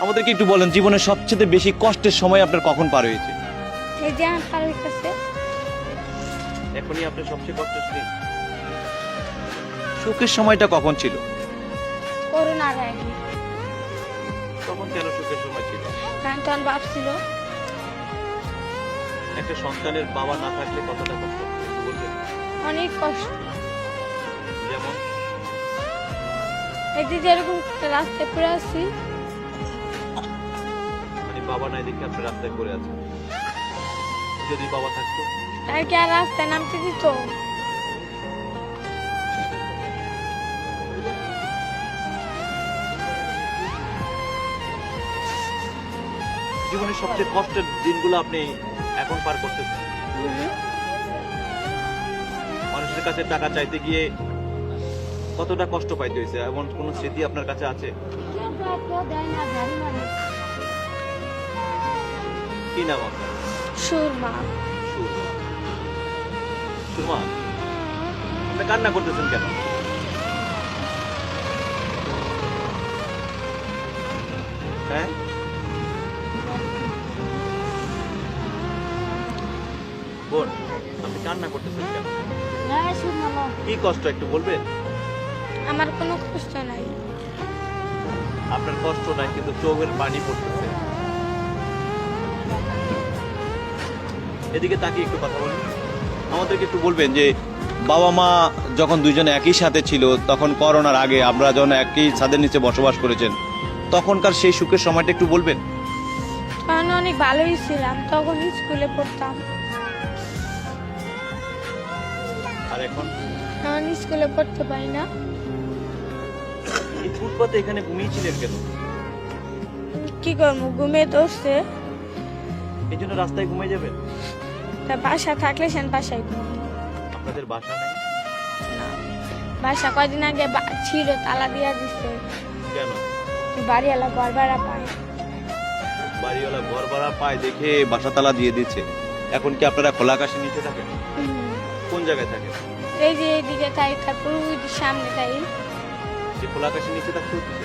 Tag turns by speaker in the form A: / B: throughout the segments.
A: আমাদেরকে একটু বলেন জীবনের সবচেয়ে বেশি কষ্টের সময় আপনার কখন পার হয়েছে?
B: এই যে আমার পার হইতেছে।
A: এখনই আপনার সবচেয়ে কষ্টের দিন। সুখের সময়টা কখন ছিল?
B: করোনার আগে।
A: তখন কেন সুখের সময় ছিল?
B: কারণ তখন বাপ ছিল।
A: একটা সন্তানের বাবা না থাকলে কতটা কষ্ট হয় একটু বলবেন?
B: অনেক কষ্ট।
A: যেমন
B: এই যে যেরকম রাস্তায় পড়ে আছি,
A: মানে বাবা নাই দেখে আপনি রাস্তায় পড়ে আছেন। যদি বাবা থাকতো
B: আর কি আর রাস্তায় নামতে দিত?
A: জীবনের সবচেয়ে কষ্টের দিনগুলো আপনি এখন পার করতেছেন। মানুষের কাছে টাকা চাইতে গিয়ে কতটা কষ্ট পাইতে হয়েছে এমন কোন স্মৃতি আপনার কাছে আছে? কি নাম আপনার?
B: সুরমা।
A: সুরমা। সুরমা, আপনি কান্না করতেছেন কেন? হ্যাঁ, বোন, আপনি কান্না করতেছেন কেন? কি কষ্ট একটু বলবেন?
B: আমার কোনো কষ্ট নাই।
A: আপনার কষ্ট নাই কিন্তু চোখের পানি পড়তেছে। এদিকে তাকিয়ে একটু কথা বলুন। আমাদেরকে একটু বলবেন যে বাবা মা যখন দুইজনে একই সাথে ছিল, তখন করোনার আগে আমরা যখন একই ছাদের নিচে বসবাস করেছেন, তখনকার সেই সুখের সময়টা একটু বলবেন?
B: তখন অনেক ভালোই ছিলাম, তখন স্কুলে পড়তাম।
A: আর এখন
B: এখন স্কুলে পড়তে পারি না।
A: এই ফুটপাতে এখানে ঘুমিয়েছিলেন কেন?
B: কি করবো, ঘুমিয়ে ধরছে।
A: এই জন্য রাস্তায় ঘুমিয়ে যাবেন?
B: তা বাসা থাকলে সেন বাসায় ঘুমাবো।
A: আপনাদের বাসা নেই?
B: না, বাসা কয়দিন আগে ছিল, তালা দিয়া দিছে।
A: কেন?
B: বাড়িওয়ালা ঘর ভাড়া পায়।
A: বাড়িওয়ালা ঘর ভাড়া পায় দেখে বাসা তালা দিয়ে দিচ্ছে। এখন কি আপনারা খোলা আকাশের নিচে থাকেন? কোন জায়গায় থাকেন?
B: এই যে এইদিকে তাই, তারপর ওই যে সামনে তাই।
A: যে খোলা আকাশের নিচে থাকতে হচ্ছে,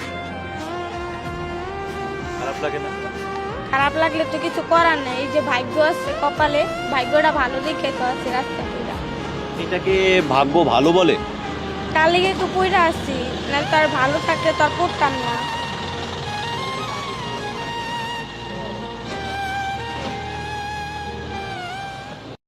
A: খারাপ লাগে না?
B: খারাপ লাগলে তো কিছু করার নেই। এই যে ভাগ্য আছে কপালে, ভাগ্যটা ভালো দেখে তো আছে রাস্তা পুরা।
A: এটাকে ভাগ্য ভালো বলে?
B: তার লেগে তো পইরা আছি, না তো আর ভালো থাকলে তো আর পড়তাম না।